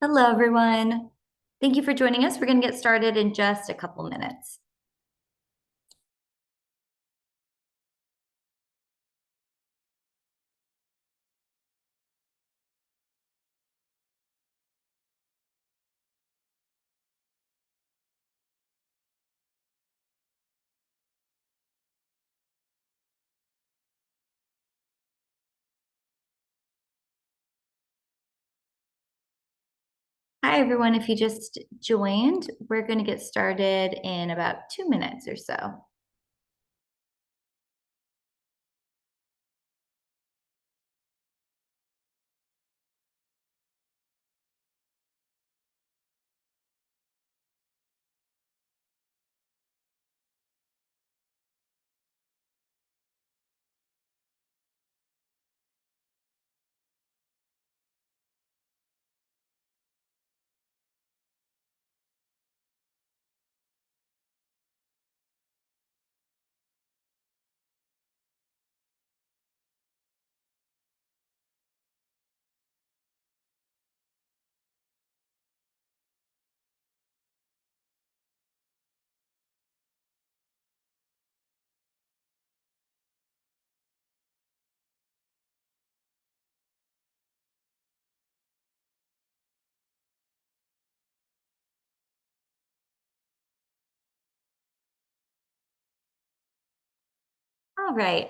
Hello, everyone. Thank you for joining us. We're going to get started in just a couple minutes. Hi, everyone. If you just joined, we're going to get started in about 2 minutes or so. All right.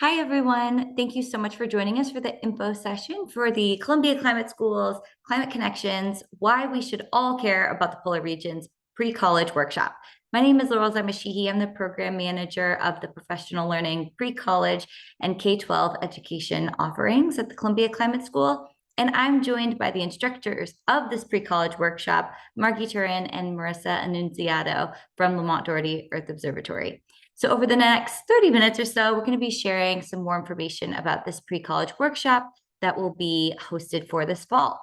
Hi, everyone. Thank you so much for joining us for the info session for the Columbia Climate School's Climate Connections, Why We Should All Care About the Polar Regions Pre-College Workshop. My name is Laurel Zamashihi. I'm the program manager of the professional learning pre-college and K-12 education offerings at the Columbia Climate School. And I'm joined by the instructors of this pre-college workshop, Margie Turin and Marissa Annunziato from Lamont Doherty Earth Observatory. So over the next 30 minutes or so, we're going to be sharing some more information about this pre-college workshop that will be hosted for this fall.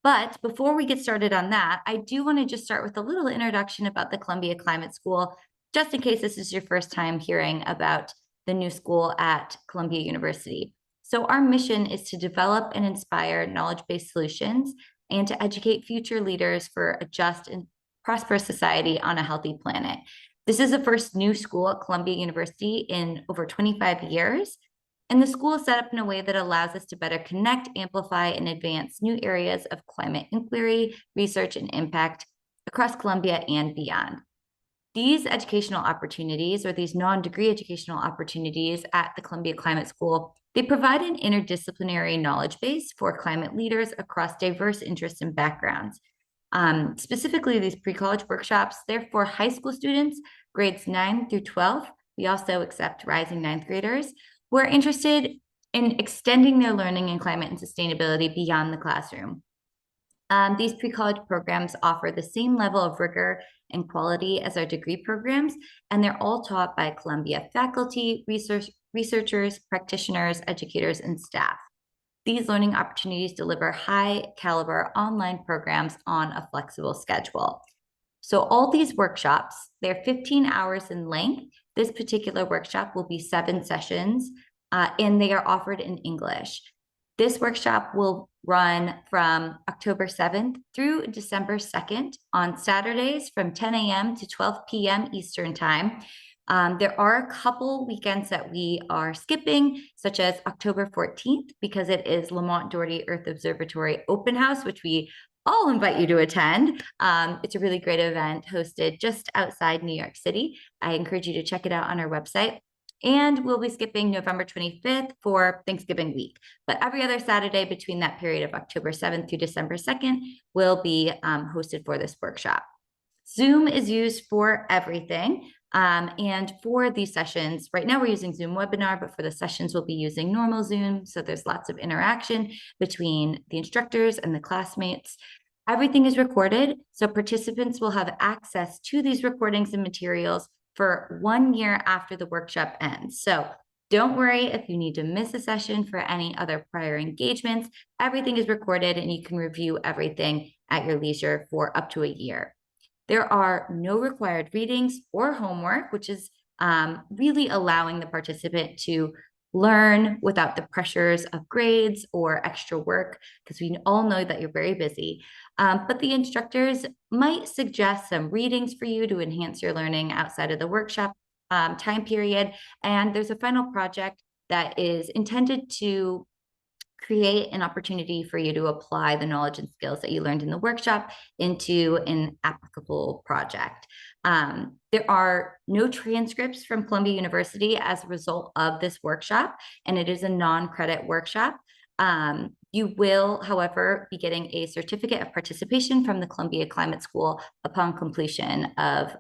But before we get started on that, I do want to just start with a little introduction about the Columbia Climate School, just in case this is your first time hearing about the new school at Columbia University. So our mission is to develop and inspire knowledge-based solutions and to educate future leaders for a just and prosperous society on a healthy planet. This is the first new school at Columbia University in over 25 years. And the school is set up in a way that allows us to better connect, amplify, and advance new areas of climate inquiry, research, and impact across Columbia and beyond. These educational opportunities, or these non-degree educational opportunities at the Columbia Climate School, they provide an interdisciplinary knowledge base for climate leaders across diverse interests and backgrounds. Specifically, these pre-college workshops, they're for high school students, grades 9 through 12. We also accept rising ninth graders who are interested in extending their learning in climate and sustainability beyond the classroom. These pre-college programs offer the same level of rigor and quality as our degree programs, and they're all taught by Columbia faculty, researchers, practitioners, educators, and staff. These learning opportunities deliver high caliber online programs on a flexible schedule. So all these workshops, they're 15 hours in length. This particular workshop will be 7 sessions, and they are offered in English. This workshop will run from October 7th through December 2nd on Saturdays from 10 a.m. to 12 p.m. Eastern Time. There are a couple weekends that we are skipping, such as October 14th, because it is Lamont Doherty Earth Observatory Open House, which we all invite you to attend. It's a really great event hosted just outside New York City. I encourage you to check it out on our website. And we'll be skipping November 25th for Thanksgiving week. But every other Saturday between that period of October 7th through December 2nd will be hosted for this workshop. Zoom is used for everything. And for these sessions, right now we're using Zoom webinar, but for the sessions, we'll be using normal Zoom. So there's lots of interaction between the instructors and the classmates. Everything is recorded, so participants will have access to these recordings and materials for 1 year after the workshop ends. So don't worry if you need to miss a session for any other prior engagements. Everything is recorded and you can review everything at your leisure for up to a year. There are no required readings or homework, which is really allowing the participant to learn without the pressures of grades or extra work, because we all know that you're very busy. But the instructors might suggest some readings for you to enhance your learning outside of the workshop time period. And there's a final project that is intended to create an opportunity for you to apply the knowledge and skills that you learned in the workshop into an applicable project. There are no transcripts from Columbia University as a result of this workshop, and it is a non-credit workshop. You will, however, be getting a certificate of participation from the Columbia Climate School upon completion of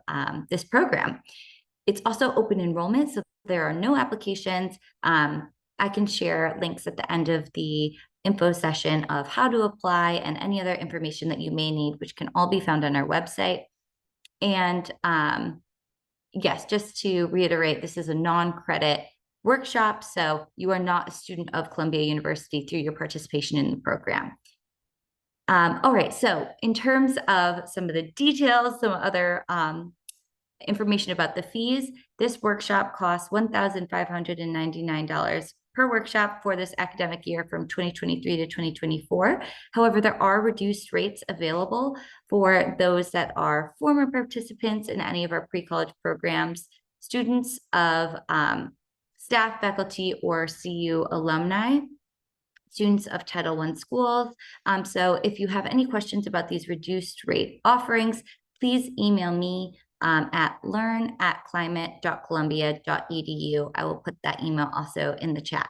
this program. It's also open enrollment, so there are no applications. I can share links at the end of the info session of how to apply and any other information that you may need, which can all be found on our website. And yes, just to reiterate, this is a non-credit workshop, so you are not a student of Columbia University through your participation in the program. All right, so in terms of some of the details, some other information about the fees, this workshop costs $1,599 per workshop for this academic year from 2023 to 2024. However, there are reduced rates available for those that are former participants in any of our pre-college programs, students of staff, faculty, or CU alumni, students of Title I schools. So if you have any questions about these reduced rate offerings, please email me at learn@climate.columbia.edu. I will put that email also in the chat.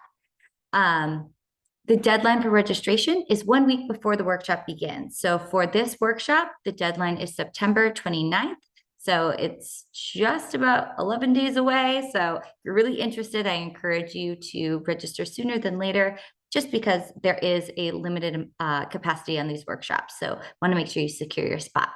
The deadline for registration is 1 week before the workshop begins. So for this workshop, the deadline is September 29th. So it's just about 11 days away. So if you're really interested, I encourage you to register sooner than later, just because there is a limited capacity on these workshops. So want to make sure you secure your spot.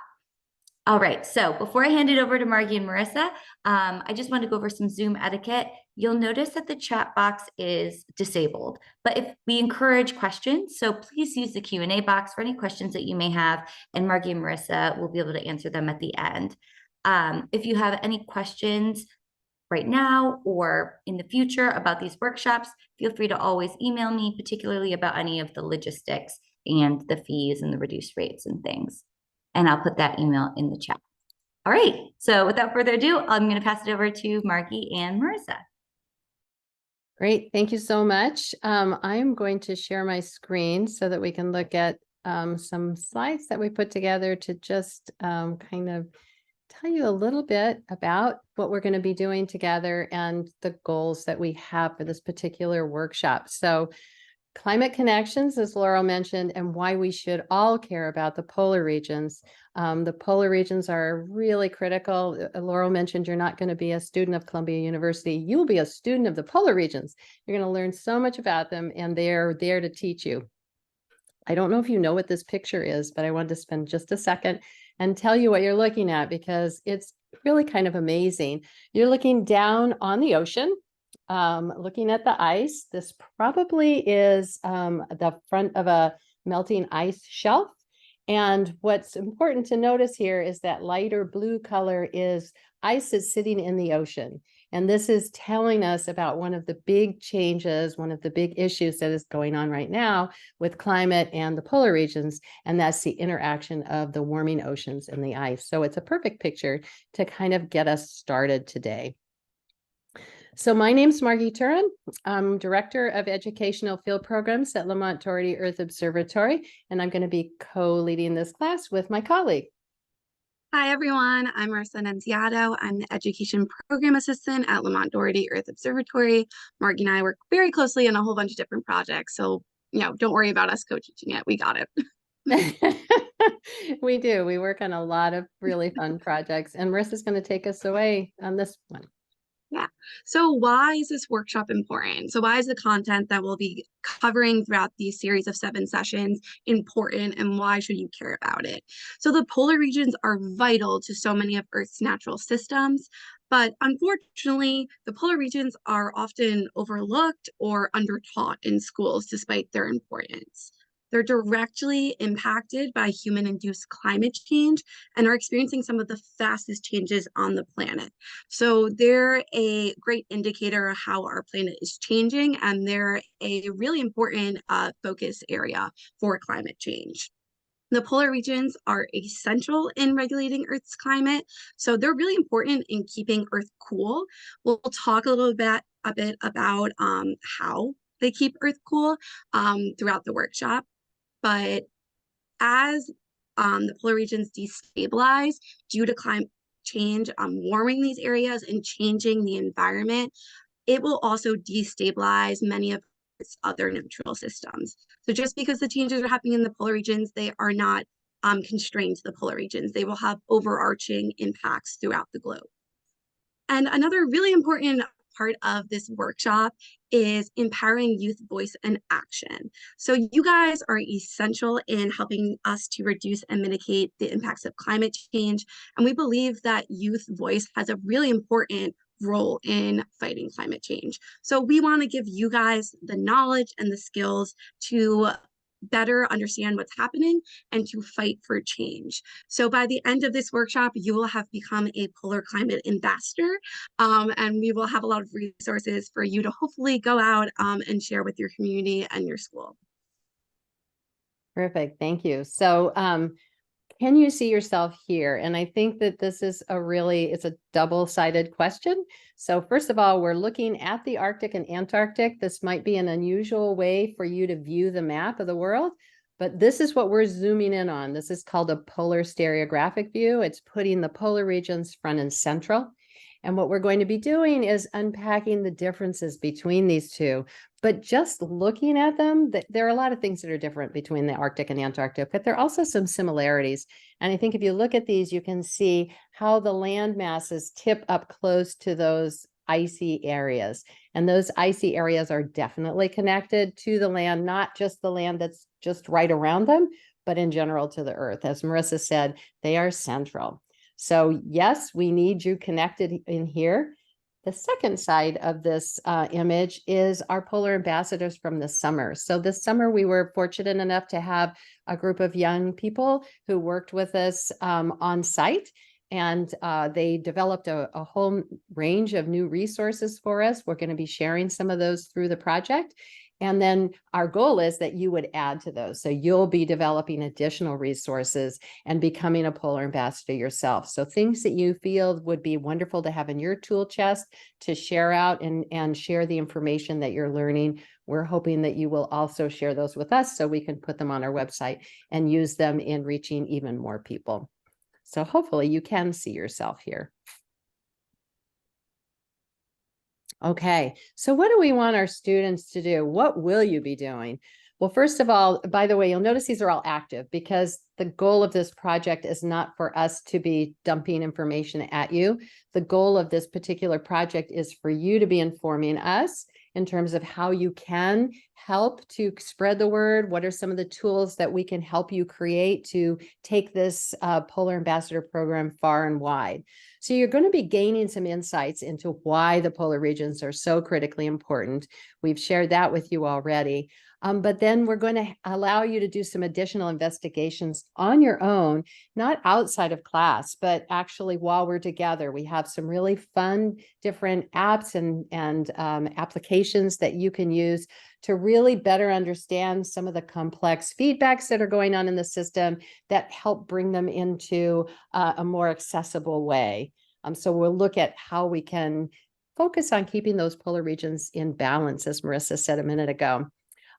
All right, so before I hand it over to Margie and Marissa, I just want to go over some Zoom etiquette. You'll notice that the chat box is disabled, but if we encourage questions, so please use the Q&A box for any questions that you may have, and Margie and Marissa will be able to answer them at the end. If you have any questions right now or in the future about these workshops, feel free to always email me, particularly about any of the logistics and the fees and the reduced rates and things. And I'll put that email in the chat. All right, so without further ado, I'm going to pass it over to Margie and Marissa. Great, thank you so much. I'm going to share my screen so that we can look at some slides that we put together to just kind of tell you a little bit about what we're going to be doing together and the goals that we have for this particular workshop. So climate connections, as Laurel mentioned, and why we should all care about the polar regions. The polar regions are really critical. Laurel mentioned you're not going to be a student of Columbia University. You'll be a student of the polar regions. You're going to learn so much about them, and they're there to teach you. I don't know if you know what this picture is, but I wanted to spend just a second and tell you what you're looking at, because it's really kind of amazing. You're looking down on the ocean. Looking at the ice, this probably is the front of a melting ice shelf. And what's important to notice here is that lighter blue color is ice is sitting in the ocean. And this is telling us about one of the big changes, one of the big issues that is going on right now with climate and the polar regions, and that's the interaction of the warming oceans and the ice. So it's a perfect picture to kind of get us started today. So my name's Margie Turin. I'm Director of Educational Field Programs at Lamont Doherty Earth Observatory, and I'm going to be co-leading this class with my colleague. Hi, everyone. I'm Marissa Nunziato. I'm the Education Program Assistant at Lamont Doherty Earth Observatory. Margie and I work very closely on a whole bunch of different projects, so don't worry about us co-teaching it. We got it. We do. We work on a lot of really fun projects, and Marissa's going to take us away on this one. Yeah. So why is this workshop important? So why is the content that we'll be covering throughout these series of 7 sessions important, and why should you care about it? So the polar regions are vital to so many of Earth's natural systems, but unfortunately, the polar regions are often overlooked or undertaught in schools despite their importance. They're directly impacted by human-induced climate change and are experiencing some of the fastest changes on the planet. So they're a great indicator of how our planet is changing, and they're a really important focus area for climate change. The polar regions are essential in regulating Earth's climate, so they're really important in keeping Earth cool. We'll talk a bit about how they keep Earth cool throughout the workshop. But as the polar regions destabilize due to climate change, warming these areas and changing the environment, it will also destabilize many of its other natural systems. So just because the changes are happening in the polar regions, they are not constrained to the polar regions. They will have overarching impacts throughout the globe. And another really important part of this workshop is empowering youth voice and action. So you guys are essential in helping us to reduce and mitigate the impacts of climate change. And we believe that youth voice has a really important role in fighting climate change. So we want to give you guys the knowledge and the skills to better understand what's happening and to fight for change. So by the end of this workshop, you will have become a polar climate ambassador, and we will have a lot of resources for you to hopefully go out and share with your community and your school. Perfect. Thank you. So, can you see yourself here? And I think that this is it's a double-sided question. So first of all, we're looking at the Arctic and Antarctic. This might be an unusual way for you to view the map of the world, but this is what we're zooming in on. This is called a polar stereographic view. It's putting the polar regions front and central. And what we're going to be doing is unpacking the differences between these two. But just looking at them, there are a lot of things that are different between the Arctic and Antarctic, but there are also some similarities. And I think if you look at these, you can see how the land masses tip up close to those icy areas. And those icy areas are definitely connected to the land, not just the land that's just right around them, but in general to the Earth. As Marissa said, they are central. So yes, we need you connected in here. The second side of this image is our polar ambassadors from the summer. So this summer, we were fortunate enough to have a group of young people who worked with us on site. And they developed a whole range of new resources for us. We're going to be sharing some of those through the project. And then our goal is that you would add to those. So you'll be developing additional resources and becoming a polar ambassador yourself. So things that you feel would be wonderful to have in your tool chest to share out and share the information that you're learning. We're hoping that you will also share those with us so we can put them on our website and use them in reaching even more people. So hopefully you can see yourself here. Okay, so what do we want our students to do? What will you be doing? Well, first of all, by the way, you'll notice these are all active because the goal of this project is not for us to be dumping information at you. The goal of this particular project is for you to be informing us in terms of how you can help to spread the word. What are some of the tools that we can help you create to take this Polar Ambassador program far and wide? So you're going to be gaining some insights into why the polar regions are so critically important. We've shared that with you already. But then we're going to allow you to do some additional investigations on your own, not outside of class, but actually while we're together. We have some really fun different apps and applications that you can use to really better understand some of the complex feedbacks that are going on in the system that help bring them into a more accessible way. So we'll look at how we can focus on keeping those polar regions in balance, as Marissa said a minute ago.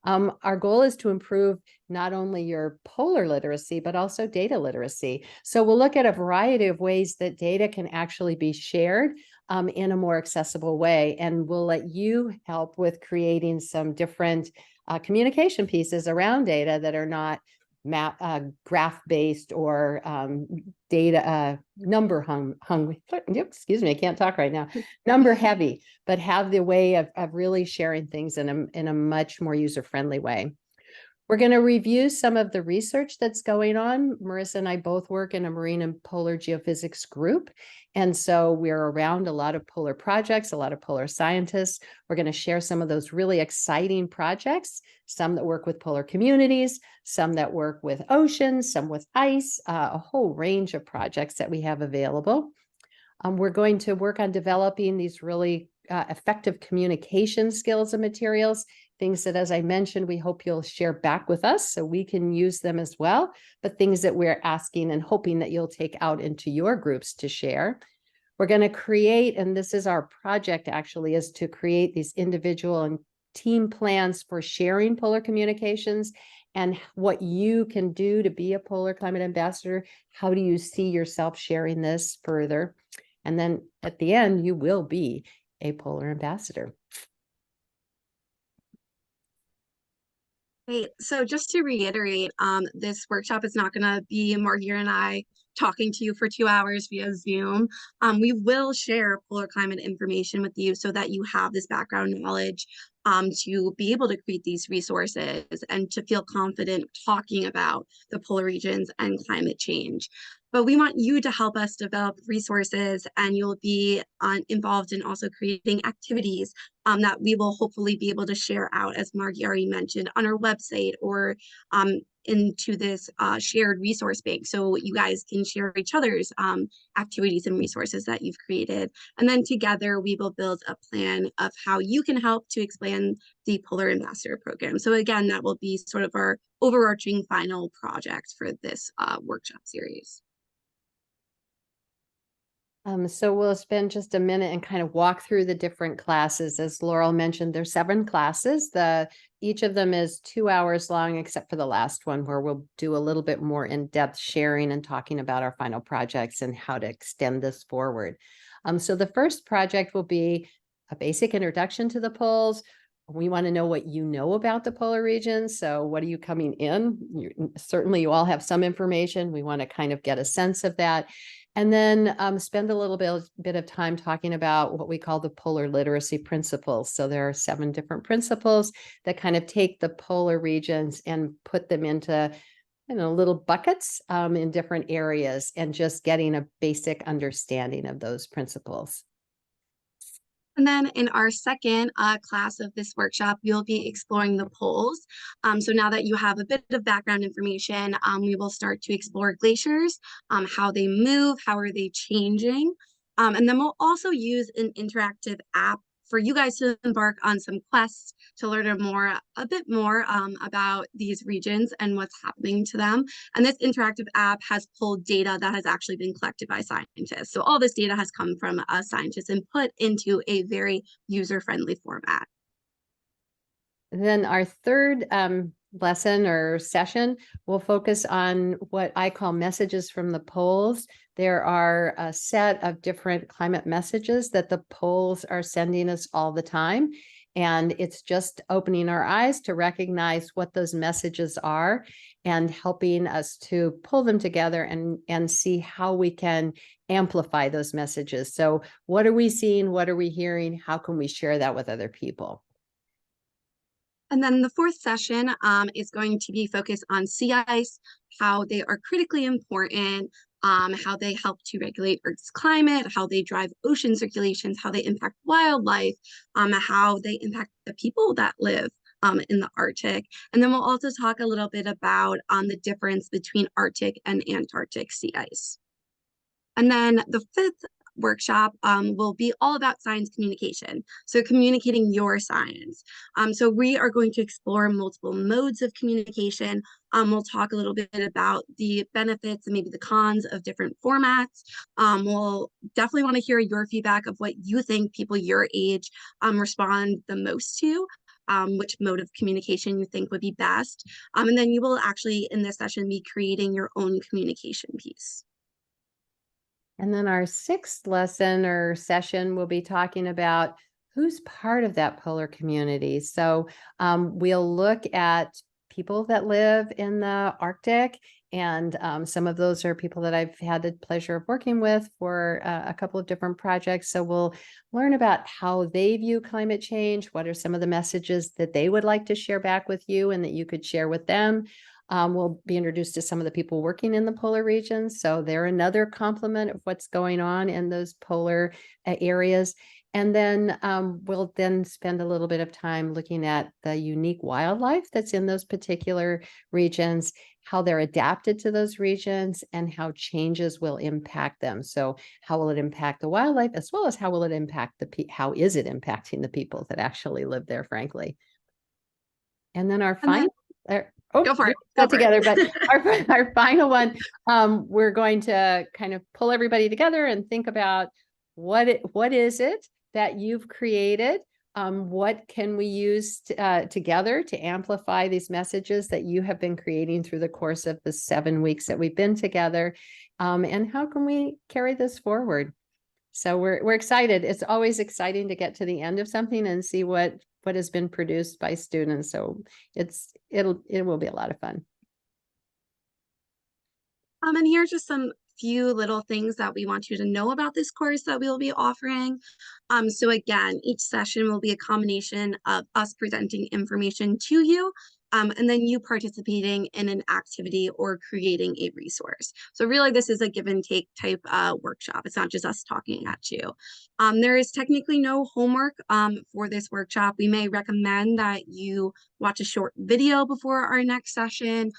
Our goal is to improve not only your polar literacy, but also data literacy. So we'll look at a variety of ways that data can actually be shared in a more accessible way. And we'll let you help with creating some different communication pieces around data that are not graph-based or data number hungry. Excuse me, I can't talk right now. Number heavy, but have the way of really sharing things in a much more user-friendly way. We're going to review some of the research that's going on. Marissa and I both work in a marine and polar geophysics group. And so we're around a lot of polar projects, a lot of polar scientists. We're going to share some of those really exciting projects, some that work with polar communities, some that work with oceans, some with ice, a whole range of projects that we have available. We're going to work on developing these really effective communication skills and materials, things that, as I mentioned, we hope you'll share back with us so we can use them as well, but things that we're asking and hoping that you'll take out into your groups to share. We're going to create, and this is our project actually, is to create these individual and team plans for sharing polar communications and what you can do to be a polar climate ambassador. How do you see yourself sharing this further? And then at the end, you will be a polar ambassador. Great. So just to reiterate, this workshop is not going to be Margia and I talking to you for 2 hours via Zoom. We will share polar climate information with you so that you have this background knowledge to be able to create these resources and to feel confident talking about the polar regions and climate change. But we want you to help us develop resources, and you'll be involved in also creating activities that we will hopefully be able to share out, as Margie already mentioned, on our website or into this shared resource bank, so you guys can share each other's activities and resources that you've created. And then together we will build a plan of how you can help to expand the Polar Ambassador Program. So again, that will be sort of our overarching final project for this workshop series. So we'll spend just a minute and kind of walk through the different classes. As Laurel mentioned, there's 7 classes. Each of them is 2 hours long, except for the last one, where we'll do a little bit more in-depth sharing and talking about our final projects and how to extend this forward. So the first project will be a basic introduction to the poles. We want to know what you know about the polar regions. So what are you coming in? Certainly you all have some information. We want to kind of get a sense of that. And then spend a little bit of time talking about what we call the polar literacy principles. So there are 7 different principles that kind of take the polar regions and put them into little buckets in different areas, and just getting a basic understanding of those principles. And then in our second class of this workshop, we'll be exploring the poles. So now that you have a bit of background information, we will start to explore glaciers, how they move, how are they changing. And then we'll also use an interactive app for you guys to embark on some quests to learn a bit more about these regions and what's happening to them. And this interactive app has pulled data that has actually been collected by scientists. So all this data has come from scientists and put into a very user-friendly format. Then our third lesson or session will focus on what I call messages from the poles. There are a set of different climate messages that the poles are sending us all the time. And it's just opening our eyes to recognize what those messages are and helping us to pull them together and see how we can amplify those messages. So what are we seeing? What are we hearing? How can we share that with other people? And then the fourth session is going to be focused on sea ice, how they are critically important, how they help to regulate Earth's climate, how they drive ocean circulations, how they impact wildlife, how they impact the people that live in the Arctic. And then we'll also talk a little bit about the difference between Arctic and Antarctic sea ice. And then the fifth workshop will be all about science communication. So communicating your science. So we are going to explore multiple modes of communication. We'll talk a little bit about the benefits and maybe the cons of different formats. We'll definitely want to hear your feedback of what you think people your age respond the most to. Which mode of communication you think would be best. And then you will actually, in this session, be creating your own communication piece. And then our 6th lesson or session will be talking about who's part of that polar community. So we'll look at people that live in the Arctic And some of those are people that I've had the pleasure of working with for a couple of different projects. So we'll learn about how they view climate change. What are some of the messages that they would like to share back with you and that you could share with them? We'll be introduced to some of the people working in the polar regions. So they're another complement of what's going on in those polar areas. And then we'll then spend a little bit of time looking at the unique wildlife that's in those particular regions, how they're adapted to those regions, and how changes will impact them. So how will it impact the wildlife, as well as how will it impact how is it impacting the people that actually live there, frankly. And then our And then final, go for it. Go got for together, it. but our final one, we're going to kind of pull everybody together and think about what is it that you've created? What can we use together to amplify these messages that you have been creating through the course of the 7 weeks that we've been together? And how can we carry this forward? So we're excited. It's always exciting to get to the end of something and see what has been produced by students. So it will be a lot of fun. And here's just some few little things that we want you to know about this course that we'll be offering. So again, each session will be a combination of us presenting information to you, and then you participating in an activity or creating a resource. So really, this is a give and take type workshop. It's not just us talking at you. There is technically no homework for this workshop. We may recommend that you watch a short video before our next session,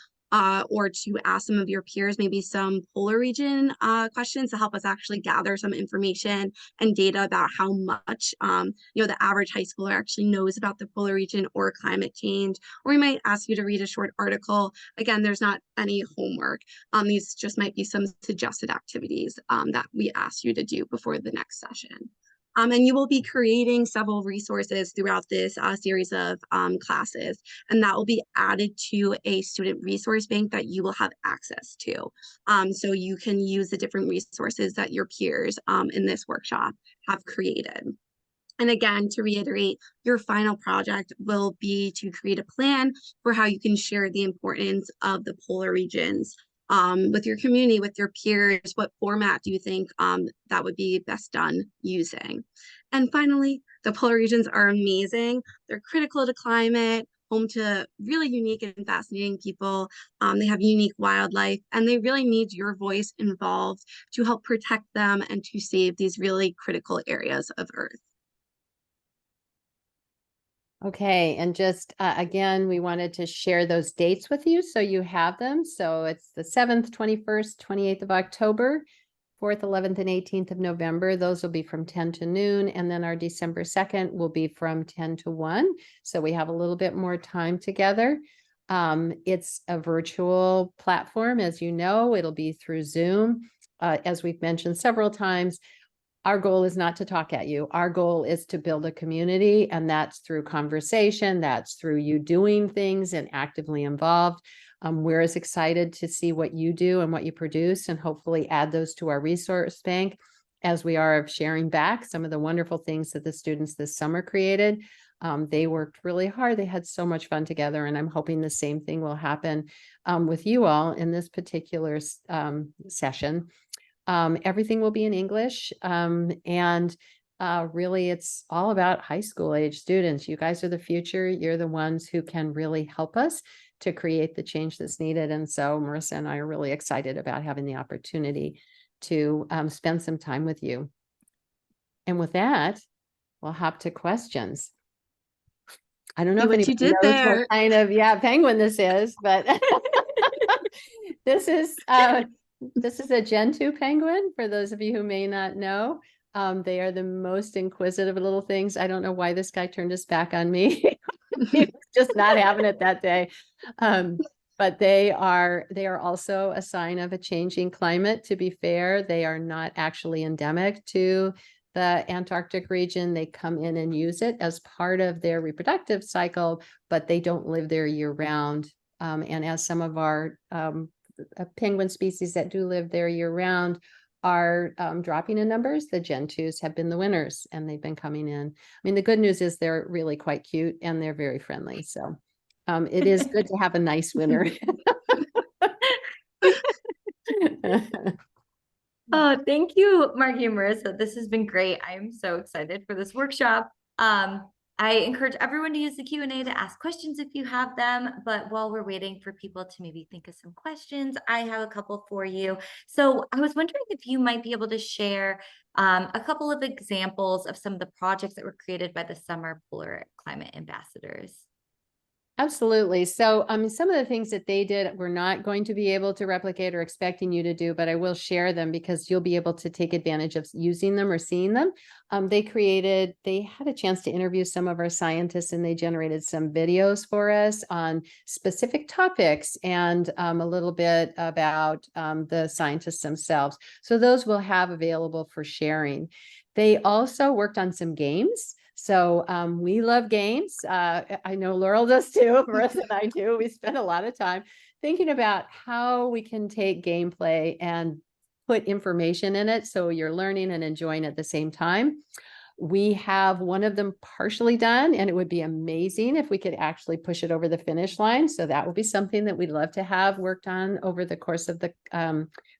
or to ask some of your peers maybe some polar region questions to help us actually gather some information and data about how much the average high schooler actually knows about the polar region or climate change. Or we might ask you to read a short article. Again, there's not any homework. These just might be some suggested activities that we ask you to do before the next session. And you will be creating several resources throughout this series of classes, and that will be added to a student resource bank that you will have access to. So you can use the different resources that your peers in this workshop have created. And again, to reiterate, your final project will be to create a plan for how you can share the importance of the polar regions with your community, with your peers. What format do you think that would be best done using? And finally, the polar regions are amazing. They're critical to climate, home to really unique and fascinating people. They have unique wildlife, and they really need your voice involved to help protect them and to save these really critical areas of Earth. Okay, and just again, we wanted to share those dates with you so you have them. So it's the 7th, 21st, 28th of October, 4th, 11th, and 18th of November. Those will be from 10 to noon. And then our December 2nd will be from 10 to 1. So we have a little bit more time together. It's a virtual platform, as you know. It'll be through Zoom. As we've mentioned several times, our goal is not to talk at you. Our goal is to build a community, and that's through conversation. That's through you doing things and actively involved. We're as excited to see what you do and what you produce, and hopefully add those to our resource bank as we are of sharing back some of the wonderful things that the students this summer created. They worked really hard. They had so much fun together, and I'm hoping the same thing will happen with you all in this particular session. Everything will be in English. And really, it's all about high school age students. You guys are the future. You're the ones who can really help us to create the change that's needed. And so Marissa and I are really excited about having the opportunity to spend some time with you. And with that, we'll hop to questions. I don't know See if what anybody you did knows there. what kind of penguin this is, but this is a Gen 2 penguin, for those of you who may not know. They are the most inquisitive little things. I don't know why this guy turned his back on me. He was just not having it that day. But they are also a sign of a changing climate. To be fair, they are not actually endemic to the Antarctic region. They come in and use it as part of their reproductive cycle, but they don't live there year round. And as some of our penguin species that do live there year round are dropping in numbers, the Gen 2s have been the winners, and they've been coming in. I mean, the good news is they're really quite cute and they're very friendly. So it is good to have a nice winner. Oh, thank you, Margie and Marissa. This has been great. I'm so excited for this workshop. I encourage everyone to use the Q&A to ask questions if you have them. But while we're waiting for people to maybe think of some questions, I have a couple for you. So I was wondering if you might be able to share a couple of examples of some of the projects that were created by the Summer Polar Climate Ambassadors. Absolutely. So, some of the things that they did, we're not going to be able to replicate or expecting you to do, but I will share them because you'll be able to take advantage of using them or seeing them. They had a chance to interview some of our scientists, and they generated some videos for us on specific topics and a little bit about the scientists themselves. So those we'll have available for sharing. They also worked on some games. So we love games. I know Laurel does too. Marissa and I do. We spend a lot of time thinking about how we can take gameplay and put information in it so you're learning and enjoying at the same time. We have one of them partially done, and it would be amazing if we could actually push it over the finish line. So that would be something that we'd love to have worked on over the course of the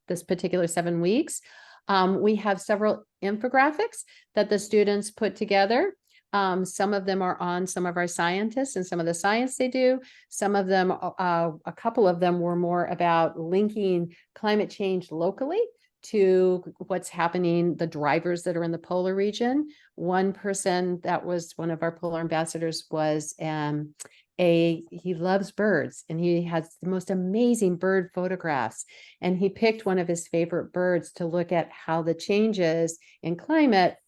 this particular 7 weeks. We have several infographics that the students put together. Some of them are on some of our scientists and some of the science they do. Some of them, a couple of them were more about linking climate change locally to what's happening, the drivers that are in the polar region. One person that was one of our polar ambassadors was he loves birds, and he has the most amazing bird photographs. And he picked one of his favorite birds to look at how the changes in climate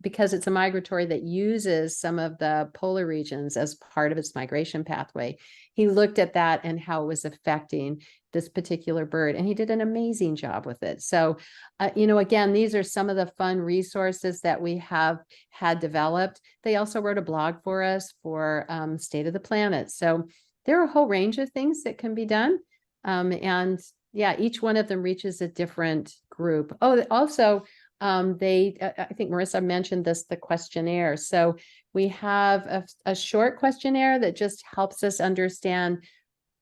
because it's a migratory that uses some of the polar regions as part of its migration pathway. He looked at that and how it was affecting this particular bird, and he did an amazing job with it. So, again, these are some of the fun resources that we have had developed. They also wrote a blog for us for State of the Planet. So there are a whole range of things that can be done. And yeah, each one of them reaches a different group. Oh, also, I think Marissa mentioned this, the questionnaire. So we have a short questionnaire that just helps us understand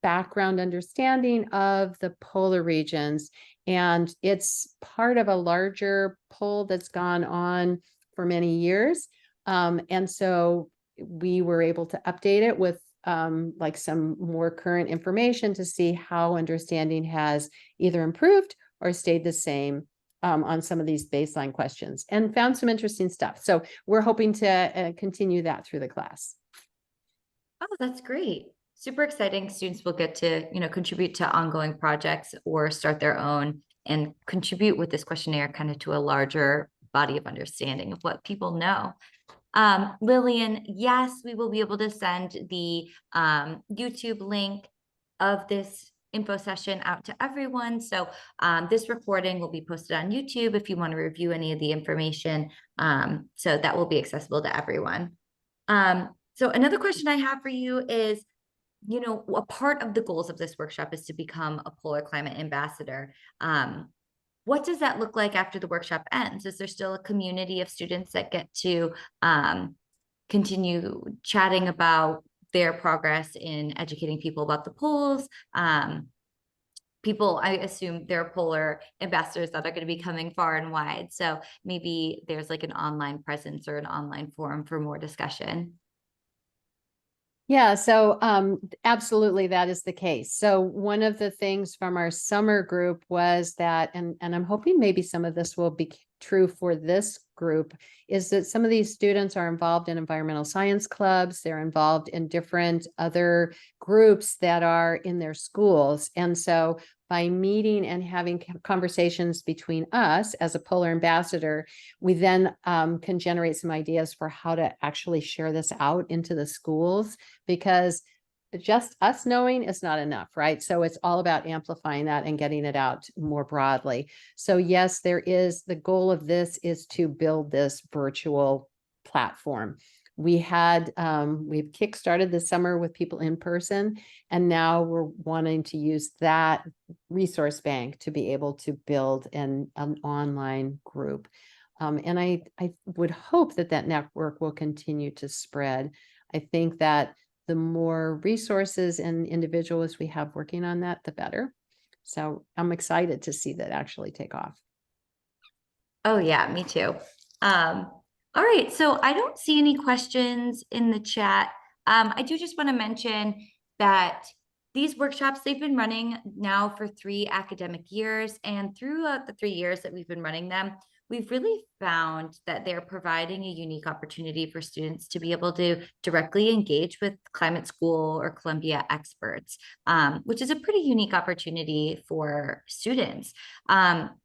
background understanding of the polar regions. And it's part of a larger poll that's gone on for many years. And so we were able to update it with like some more current information to see how understanding has either improved or stayed the same on some of these baseline questions, and found some interesting stuff. So we're hoping to continue that through the class. Oh, that's great. Super exciting. Students will get to, contribute to ongoing projects or start their own and contribute with this questionnaire kind of to a larger body of understanding of what people know. Lillian, yes, we will be able to send the YouTube link of this info session out to everyone. So this recording will be posted on YouTube if you want to review any of the information. So that will be accessible to everyone. So another question I have for you is, a part of the goals of this workshop is to become a polar climate ambassador. What does that look like after the workshop ends? Is there still a community of students that get to continue chatting about their progress in educating people about the poles? People, I assume there are polar ambassadors that are going to be coming far and wide. So maybe there's like an online presence or an online forum for more discussion. Yeah, so absolutely that is the case. So one of the things from our summer group was that, and I'm hoping maybe some of this will be true for this group, is that some of these students are involved in environmental science clubs. They're involved in different other groups that are in their schools. And so by meeting and having conversations between us as a polar ambassador, we then can generate some ideas for how to actually share this out into the schools, because just us knowing is not enough, right? So it's all about amplifying that and getting it out more broadly. So yes, the goal of this is to build this virtual platform. We've kickstarted this summer with people in person, and now we're wanting to use that resource bank to be able to build an online group. And I would hope that network will continue to spread. I think that the more resources and individuals we have working on that, the better. So I'm excited to see that actually take off. Oh yeah, me too. All right, so I don't see any questions in the chat. I do just want to mention that these workshops, they've been running now for 3 academic years, and throughout the 3 years that we've been running them, we've really found that they're providing a unique opportunity for students to be able to directly engage with climate school or Columbia experts, which is a pretty unique opportunity for students.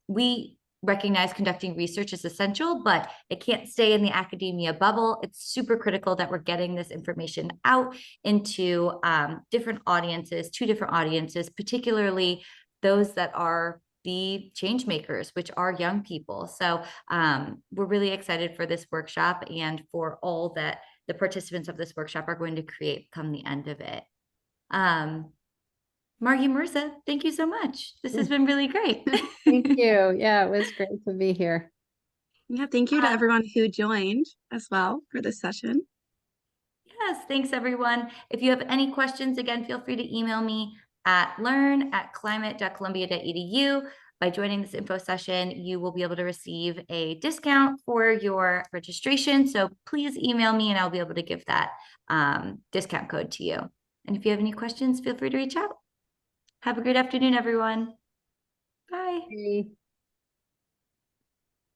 We recognize conducting research is essential, but it can't stay in the academia bubble. It's super critical that we're getting this information out into different audiences, 2 different audiences, particularly those that are the change makers, which are young people. So we're really excited for this workshop and for all that the participants of this workshop are going to create come the end of it. Margie, Marissa, thank you so much. This has been really great. Thank you. Yeah, it was great to be here. Yeah, thank you to everyone who joined as well for this session. Yes, thanks everyone. If you have any questions, again, feel free to email me at learn@climate.columbia.edu. By joining this info session, you will be able to receive a discount for your registration. So please email me and I'll be able to give that discount code to you. And if you have any questions, feel free to reach out. Have a great afternoon, everyone. Bye. Bye.